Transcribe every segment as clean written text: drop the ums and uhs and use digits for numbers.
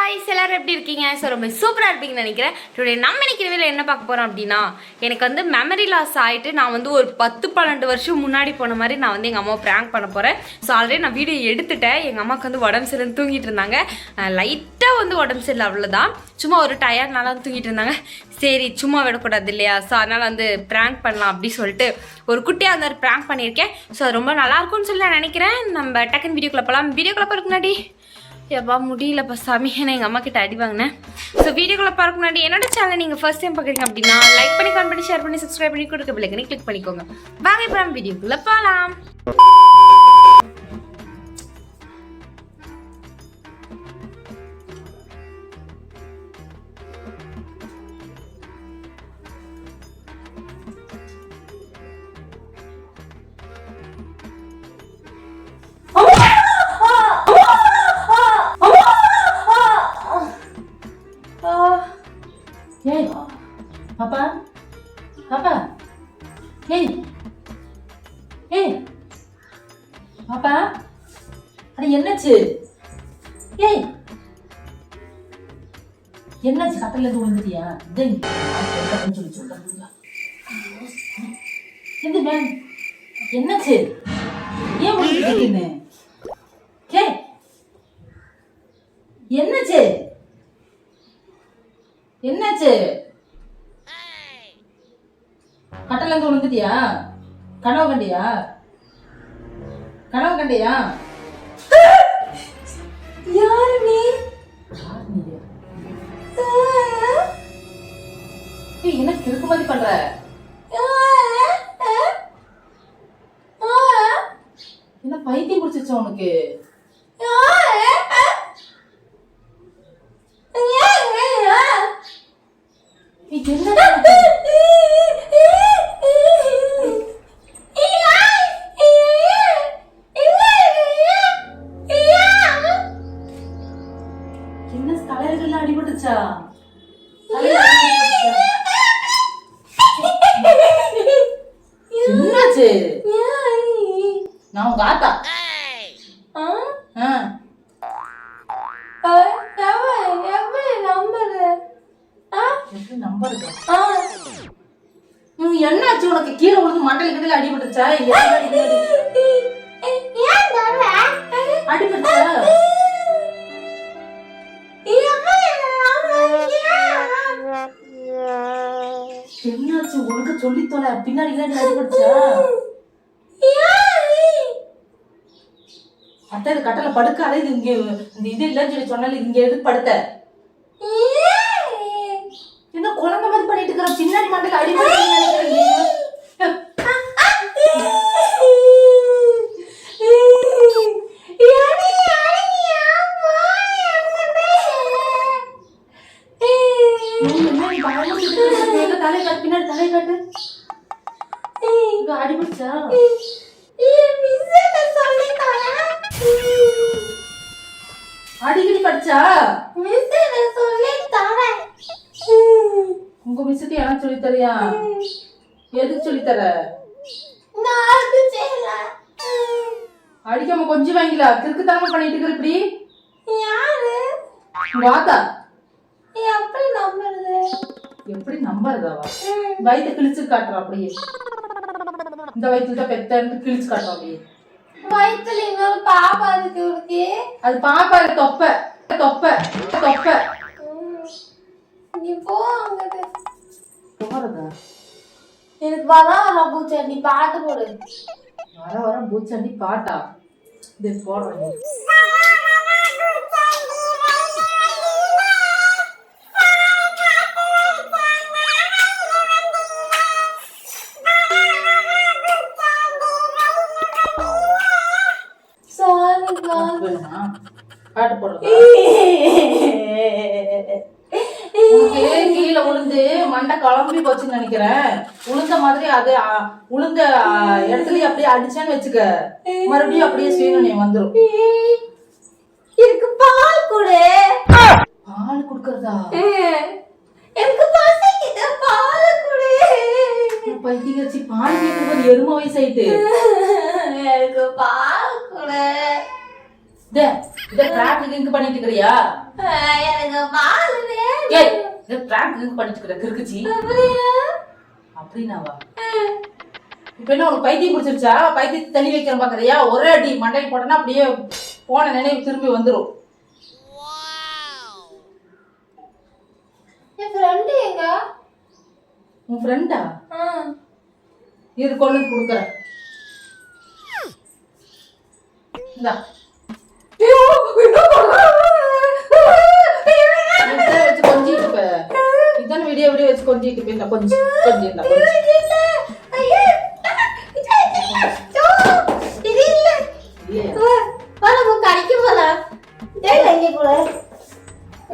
Guys எல்லாரும் எப்படி இருக்கீங்க? சோ ரொம்ப சூப்பரா இருப்பீங்கன்னு நினைக்கிறேன். டுடே நம்ம இன்னைக்கு வீடியோல என்ன பார்க்க போறோம் அப்படினா, எனக்கு வந்து மெமரி லாஸ் ஆயிட்டு நான் வந்து ஒரு 10-12 வருஷம் முன்னாடி போன மாதிரி நான் வந்து எங்க அம்மாவை பிராங்க் பண்ண போறேன். சோ ஆல்ரெடி நான் வீடியோ எடுத்துட்டேன். எங்க அம்மாக்கு வந்து உடம்பு சரியில்லை தூங்கிட்டு இருந்தாங்க. லைட்டா வந்து உடம்பு சரியில்லை அவ்வளவுதான். சும்மா ஒரு டயர்ட்னால தூங்கிட்டு இருந்தாங்க. சரி சும்மா விடக்கூடாது இல்லையா? ஸோ அதனால் வந்து ப்ராங்க் பண்ணலாம் அப்படின்னு சொல்லிட்டு ஒரு குட்டியாக அந்த ப்ராங்க் பண்ணியிருக்கேன். ஸோ அது ரொம்ப நல்லாயிருக்கும்னு சொல்லி நான் நினைக்கிறேன். நம்ம டக்குன்னு வீடியோக்குள்ளே போகலாம். வீடியோக்குள்ளே போகிறதுக்கு முன்னாடி எப்பா முடியலப்பா சாமி, ஏன்னா எங்கள் அம்மா கிட்ட அடி வாங்கினேன். ஸோ வீடியோக்குள்ளே போகிறதுக்கு முன்னாடி என்னோட சேனல் நீங்கள் ஃபர்ஸ்ட் டைம் பார்க்குறீங்க அப்படின்னா லைக் பண்ணி கமெண்ட் பண்ணி ஷேர் பண்ணி சப்ஸ்கிரைப் பண்ணி கொடுக்க பிள்ளைங்க கிளிக் பண்ணிக்கோங்க. வாங்க இப்போ நம்ம வீடியோக்குள்ளே போகலாம். Hey, Papa, Papa, hey, hey, Papa, அது என்னாச்சு? ஏய், என்னாச்சு? கட்டல இருந்து விழுந்துட்டியா? எந்த மேம் என்னாச்சு? ஏன் விழுந்துட்டீங்கன்னு? ஏய், என்னாச்சு? என்னாச்சு? கட்டல இருந்து விழுந்துட்டியா? கனவு கண்டியா? கனவு கண்டியா? யாரு நீ? என்ன கிறுக்கு மாதிரி பண்ற? என்ன பைத்தியம் பிடிச்சிச்சா உனக்கு? என்ன தலையில அடிபட்டுச்சா? என்னாச்சு? நான் உங்க ஆத்தா. என்னாச்சு உனக்கு? கீழே விழுந்து மண்டல கிட்ட அடிபட்டுச்சா? அடிபட்டுச்சா? என்னாச்சு உனக்கு? சொல்லி தொலை. பின்னாடி அடிபட்டுச்சா? அத்தை இது கட்டல படுக்காத. இது இங்க இந்த இது இல்லைன்னு சொல்லி சொன்னால இங்க எதுக்கு படுத்த? என்ன குழந்தை மாதிரி பண்ணிட்டு இருக்கிற? பின்னாடி மண்டல அடிபட்டு தலை காட்டு. பின்னாடி தலை காட்டு. அடிபடுச்சா? அடிக்கடி படிச்சா? உங்க மிஸ்ஸுக்கு எனக்கு சொல்லி தரியா? எதுக்கு சொல்லி தர? அடிக்காம கொஞ்சம் வாங்கில. கிறுக்குத்தனமா பண்ணிட்டு இருக்கிற இப்படி. வாத்தா எப்படி நம்பறதாவா? வயிற்று கிழிச்சு காட்டுறா அப்படியே. இந்த வயிற்றுல பெத்த கிழிச்சு காட்டுறா அப்படியே. வயிற்றுல இன்னொரு பாப்பா இருக்கு உனக்கு. அது பாப்பா இல்ல, தொப்பை தொப்பை தொப்பை. நீ போ அங்கிட்டு. போறதா? எனக்கு வர பூச்சாண்டி பாட்டு போடு. வர பூச்சாண்டி பாட்டா? இது போடுறேன். பாட்டு போடுறேன். கீழே விழுந்து மண்டை குழம்பி போச்சுன்னு நினைக்கிறேன். உளுந்த மாதிரி அது உளுந்த இடத்துலயே அப்படியே அடிச்சான்னு வச்சுக்க, மறுபடியும் அப்படியே ஸ்ரீனு வந்துடும். எனக்கு பால் கொடு. பால் குடுக்கறதா? எனக்கு பசிக்குது, பால் கொடு. பைத்தியம் வச்சு பால் கேட்கும்போது எரும வயசாயிட்டு. எனக்கு பால் கொடு. இத பிராங்க் கிங்க் பண்ணிட்டு இருக்கறியா? எனக்கு பால் வேணும். ஏய் இத பிராங்க் கிங்க் பண்ணிட்டு இருக்கற கிறுக்குச்சி. அப்படினாவா? இப்ப என்ன உனக்கு பைத்தியம் பிடிச்சிருச்சா? பைத்தியத்தை தள்ளி வைக்கிறேன் பாக்குறியா? ஒரே அடி மண்டையில் போட்டனா அப்படியே போன நினைவு திரும்பி வந்துரும். என் ஃப்ரெண்ட் எங்க? உன் ஃப்ரெண்டா? இது கொண்டு வந்து கொடுக்குறேன். இந்தா. வச்சு கொஞ்சிட்டு இருப்ப. இதான வீடியோ வச்சு கொஞ்சிட்டு இருப்ப. இந்த கொஞ்சி இந்த கொஞ்சி.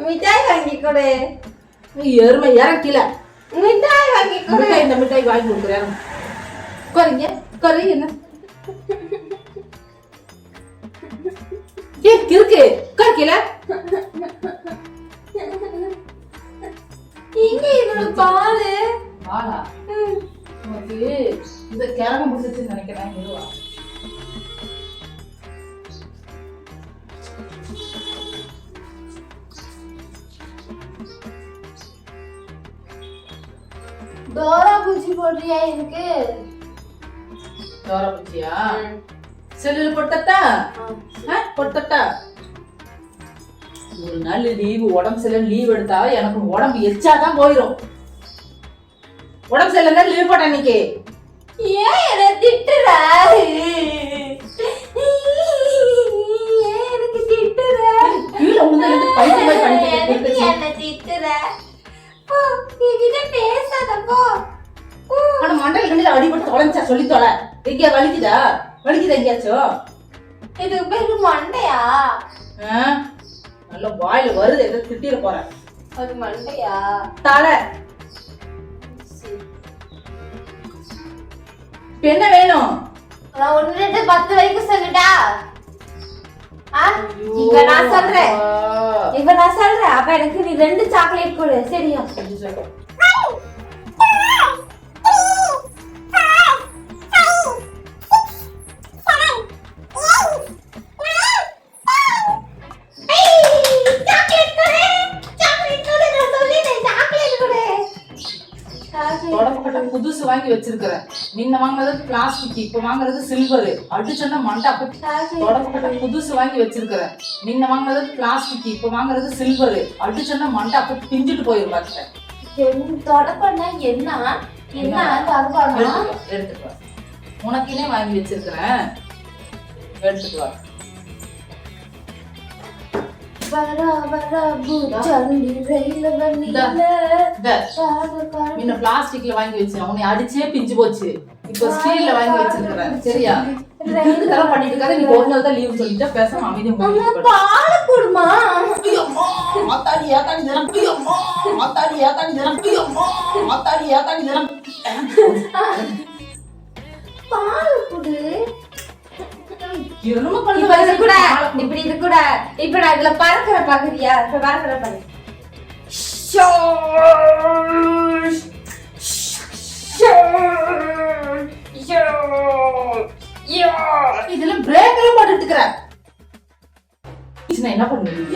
மிட்டாய் வாங்கி கொடு. எருமை இறக்கில மிட்டாய் வாங்கி கொடு. இந்த மிட்டாய் வாங்கி கொடுக்குறேன். உட்காருங்க உட்காரு. என்ன ஏ கிறுக்கு உட்கார் கீழே. இங்க என்னோட பால். பாலா? உனக்கு இந்த கிழமை முடிச்சிருச்சுன்னு நினைக்கிறேன். எதுவா டோரா பூச்சி போடுறியா எனக்கு? டோரா பூச்சியா? செல்லுல போட்டா போட்டா ஒரு நாள் லீவு, உடம்பு சரியில்லை லீவ் எடுத்தா எனக்கு உடம்பு எச்சாதான் போயிடும். உடம்பு சரியில்லை லீவ் போட்ட அன்னைக்கு. ஏன் என்ன திட்டுற? எனக்கு திட்டுற? கீழே உளுந்து பைத்தியம் மாதிரி பண்ணிட்டு என்ன திட்டுற? போ என்கிட்ட பேசாத போ. ஆனா மண்டையில கண்டிப்பா அடிபட்டு தொலைஞ்சா சொல்லி தொலை. எங்க வலிக்குதா? வலிக்குதா எங்கேயாச்சும்? இதுக்கு பேரு மண்டையா? நல்ல வாயில வருது. எதை திட்டிட போறேன். அது மண்டையா? தலை. என்ன வேணும்? நான் 1 2 10 வரைக்கும் சொல்லட்டா? இப்ப நான் சொல்றேன். அப்ப எனக்கு நீ 2 சாக்லேட் கொடு. சரியா? புதுசு வாங்கி வச்சிருக்கிறேன். முன்ன வாங்குறது பிளாஸ்டிக், இப்ப வாங்குறது சில்வர். அடிச்சோன்னா மண்டை தொடப்பட்ட புதுசு வாங்கி வச்சிருக்கிறேன். முன்ன வாங்குறது பிளாஸ்டிக், இப்ப வாங்குறது சில்வர். அடிச்சோன்னா மண்டை அப்ப பிஞ்சிட்டு போயிரும். தொடப்பன்னா என்ன? எடுத்துட்டு வா. உனக்குனே வாங்கி வச்சிருக்கிறேன். எடுத்துட்டு வா. பிளாஸ்டிக்ல வாங்கி வச்சேன். உன்னை அடிச்சே பிஞ்சு போச்சு. இப்ப ஸ்டீல்ல வாங்கி வச்சிருக்கிறேன். சரியா? இதெல்லாம் பண்ணிட்டு இருக்காது. நீ ஒரு நாள் தான் லீவ் சொல்லிட்டு பேசாம அமைதியா பால் குடுமா. பால் குடு. இப்படி இது கூட இப்ப நான் இதுல பறக்கிற பாக்குறியா? இப்ப பறக்கிற பாரு. இதுல பிரேக் எல்லாம் போட்டுட்டு இருக்கற. என்ன பண்ணுவீங்க?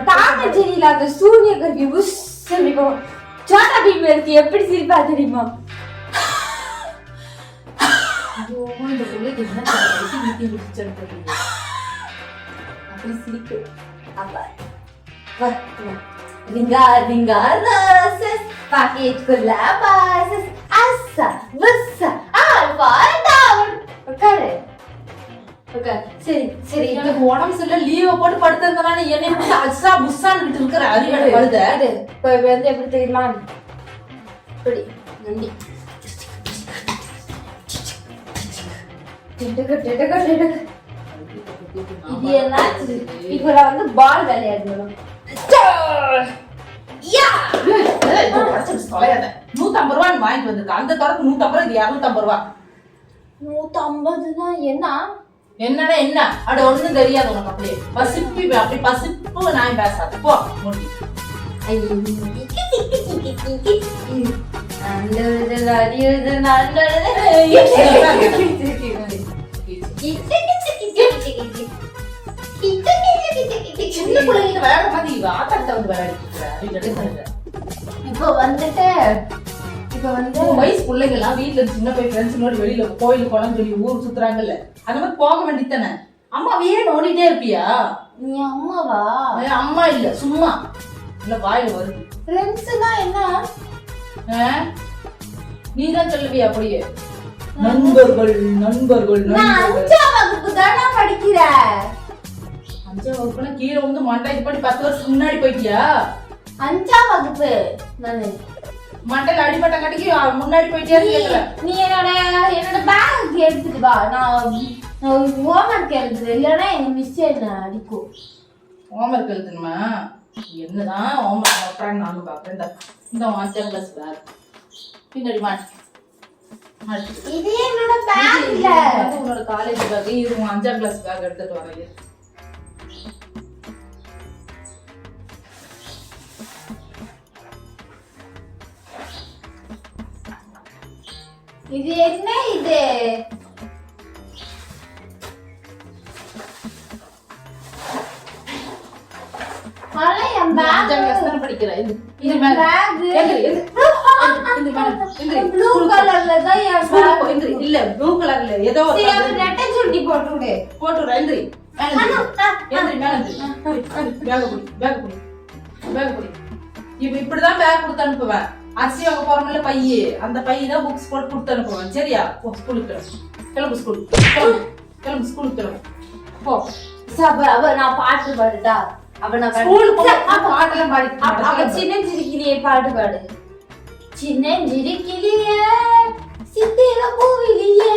தாமரை செடியில அந்த சூரியகர்வி உஸ் சொல்லிப்போம். சோட்டா பீம் இருக்கு. எப்படி சிரிப்பா தெரியுமா? சரி உடம்பு சரியில்லை லீவ போட்டு படுத்திருந்தனால என்ன அசா புஸ்ஸான்னு இருக்கிற அறிவடை வருது. இப்ப வந்து எப்படி தெரியுமா? இப்படி நண்டி இது என்னாச்சு? இப்ப நான் வந்து பால் விளையாடணும். 150 ரூபாய் வாங்கிட்டு வந்திருக்க. அந்த தரப்பு 150 இது 250 ரூபாய். 150 என்ன? என்னன்னா என்ன? அட ஒண்ணும் தெரியாது உனக்கு. அப்படியே பசிப்பி அப்படி பசிப்பு நான் பேசாது. போ முடி. நல்லது நல்லது நல்லது. சின்ன பிள்ளைங்க விளையாட மாதிரி இவ ஆத்தாட்ட வந்து விளையாடிட்டு இப்போ வந்துட்டு இப்போ வந்து உன் வயசு பிள்ளைங்க எல்லாம் வீட்டுல சின்ன போய் ஃப்ரெண்ட்ஸுங்களோட வெளியில கோயிலுக்கு குளம் சொல்லி ஊர் சுத்துறாங்கல்ல அந்த மாதிரி போக வேண்டியதானே. அம்மாவையே நோண்டிட்டே இருப்பியா? நீ அம்மாவா? அம்மா இல்ல சும்மா இல்ல வாயில வருது. ஃப்ரெண்ட்ஸ்னா என்ன? நீதான் சொல்லுவியா அப்படியே நண்பர்கள் நண்பர்கள் நான் 5ஆம் வகுப்பு தானே படிக்கிறேன். 5ஆம் வகுப்புனா கீழே வந்து மண்டைக்கு படி 10 வருஷத்துக்கு முன்னாடி போயிட்டியா? 5ஆம் வகுப்பு நானு. மண்டையில அடிபட்ட கட்டிக்கு முன்னாடி போயிட்டியான்னு கேட்கல. நீ என்னோட பேக் எடுத்துட்டு வா. நான் ஹோம்ஒர்க் எழுதுறேன், இல்லைன்னா எங்க மிஸ் என்ன அடிக்கும். ஹோம்ஒர்க் எழுதணுமா? என்னதான் ஹோம்ஒர்க் பண்றாங்க நானும் பாக்குறேன். இந்த 5ஆம் கிளாஸ் பேக் பின்னாடி மாட்டி இது என்னோட பேக் இல்ல, உன்னோட காலேஜ் பேக். இது 5ஆம் கிளாஸ் பேக் எடுத்துட்டு வரேன். இது என்ன இது? என் பேக் படிக்கிறேன். ப்ளூ கலர்ல தான் என் பேக் இல்ல ப்ளூ கலர்ல ஏதோ ரெட்டை சுட்டி போட்டுடு போட்டு எந்திரி இப்படிதான் பேக் கொடுத்து அனுப்புவேன். அரிசி வாங்க போறோம்ல பையு, அந்த பைய தான் புக்ஸ் போட்டு கொடுத்து அனுப்புவேன். சரியா? ஸ்கூலுக்கு கிளம்பு. கிளம்பு ஸ்கூலுக்கு கிளம்பு போ. அவ நான் பாட்டு பாடுடா. அவ நான் பாட்டெல்லாம் பாடி அவ சின்னஞ்சிரிக்கிளியே பாட்டு பாடு. சின்னஞ்சிரிக்கிளியே சித்திர பூவிலியே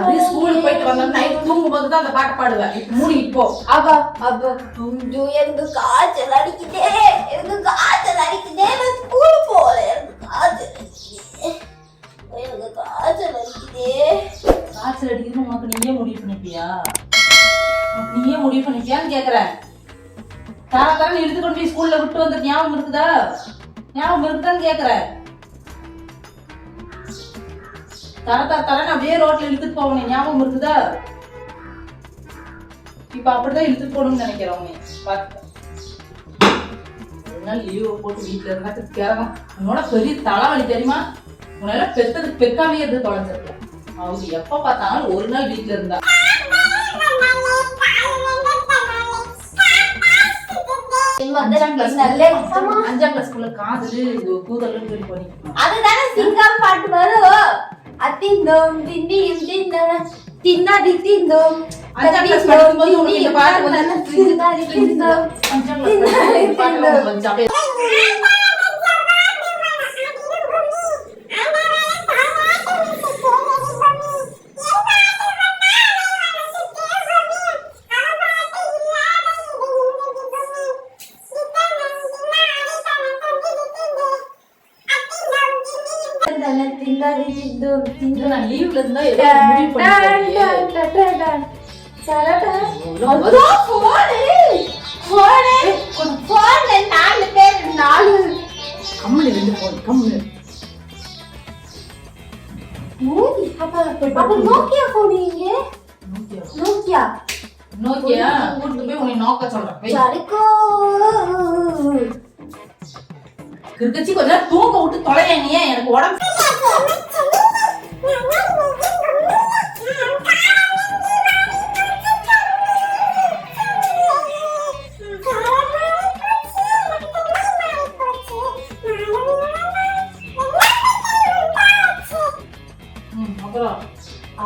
அது ஸ்கூலுக்கு போயிட்டு வந்தா நைட் தூங்கும்போது தான் அந்த பாட்டு பாடுவேன். மூடிட்டு போ. அவ எனக்கு காய்ச்சல் அடிக்குதே, எனக்கு காய்ச்சல் அடிக்குதே, நான் ஸ்கூல் போல, எனக்கு காய்ச்சல் அடிக்குதே, எனக்கு காய்ச்சல் அடிக்குதே. காய்ச்சல் அடிக்குதுன்னு உனக்கு நீயே முடிவு பண்ணிப்பியா? நீயே முடிவு பண்ணிப்பியான்னு கேக்குறேன். தரன்னு இழுத்து கொண்டு போய் ஸ்கூல்ல விட்டு வந்து ஞாபகம் இருக்குதா? ஞாபகம் இருக்குதான்னு கேக்குறேன். தரன்னு அப்படியே ரோட்ல இழுத்துட்டு போவனே ஞாபகம் இருக்குதா? இப்ப அப்படிதான் இழுத்துட்டு போகணும்னு நினைக்கிறவங்க. ஒரு நாள் லீவ் போட்டு வீட்டுல இருந்தா கேரளம் உன்னோட பெரிய தலைவலி தெரியுமா? உன்னால பெத்ததுக்கு பெக்காமே இருந்து தொலைஞ்சிருக்கேன். அவங்க எப்ப பார்த்தாலும் ஒரு நாள் வீட்டுல இருந்தா 5ஆம் கிளாஸ்க்குள்ள காதலு கூதல்னு சொல்லி போனீங்க. அதுதானே சிங்கம் பாட்டு வரும். அத்திந்தோம் திண்டியும் திந்தன தின்னாதி திந்தோம். 5ஆம் கிளாஸ் படிக்கும்போது உங்களுக்கு இந்த பாட்டு வந்து தின்னாதி திந்தோம். 5ஆம் கிளாஸ் பாட்டு கொஞ்சம் லீவ்ல இருந்தா முடிவு பண்ணிட்டேன். கம்முனு ரெண்டு போன் கம்முனு. நோக்கியா போனீங்க? நோக்கியா நோக்கியா கூட்டு போய் உன்னை நோக்க சொல்றேன். கிருக்கச்சி கொஞ்ச நேரம் தூங்க விட்டு தொலையா நீ. எனக்கு உடம்பு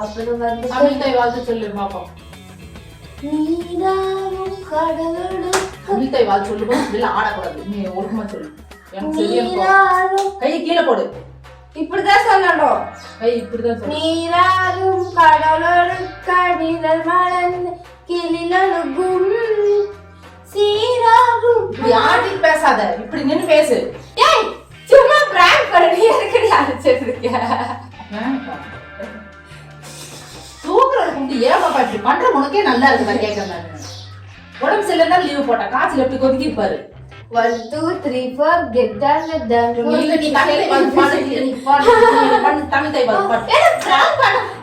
அப்புறம் வந்து தமிழ்தாய் வாழ்த்து சொல்லு பாப்போம். நீராடும் கடலோடு தமிழ்தாய் வாழ்த்து சொல்லும்போது இப்படி ஆடக்கூடாது. நீ ஒழுக்கமா சொல்லு. எனக்கு சரியா கையை கீழே போடு. இப்படிதான் சொல்லணும். கை இப்படிதான் சொல்லு. நீராடும் கடலோடு கடிதல் மலர்ந்து கிளிலொழுகும் சீராடும். யார்ட்டி பேசாத, இப்படி நின்னு பேசு. ஏய் சும்மா பிராங்க் பண்ணி எதுக்கு அடிச்சிட்டு இருக்க? தூங்குறது குட்டி ஏமாப்பா இப்படி பண்ற உனக்கே நல்லா இருக்குதா கேட்கறேன். உடம்பு சரியில்லைன்னா லீவ் போட்டா காய்ச்சல் எப்படி கொதிக்கி இருப்பாரு. 1 2 3 4 get done with done. இல்ல நீ தமிழ் தமிழ் பாட்டு.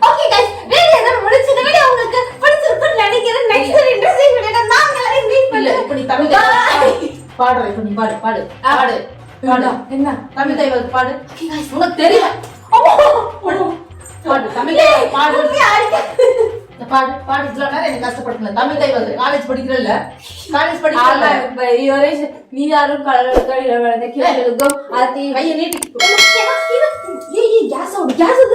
ஓகே गाइस, வீடியோ இதோட முடிச்சிட்டு வீடியோ உங்களுக்கு பிடிச்சிருக்கும்னு நினைக்கிறேன். நெக்ஸ்ட் ஒரு இன்ட்ரஸ்டிங் வீடியோல நாங்க எல்லாரும் மீட் இல்ல பண்ணலாம். பாடுற இப்ப நீ பாடு பாடு பாடு பாடு. என்ன தமிழ் தெய்வம் பாடு. உனக்கு தெரியும். பாடு தமிழ் தெய்வம் பாடு. பாடு பாடு. இவ்வளவு நேரம் எனக்கு கஷ்டப்படுத்தல. தமிழ் தெய்வம் காலேஜ் படிக்கிறல்ல, காலேஜ் படிக்கிறல்ல. நீ யாரும் கடலுக்கும் கேளுக்கும் கையை நீட்டி கேஸ்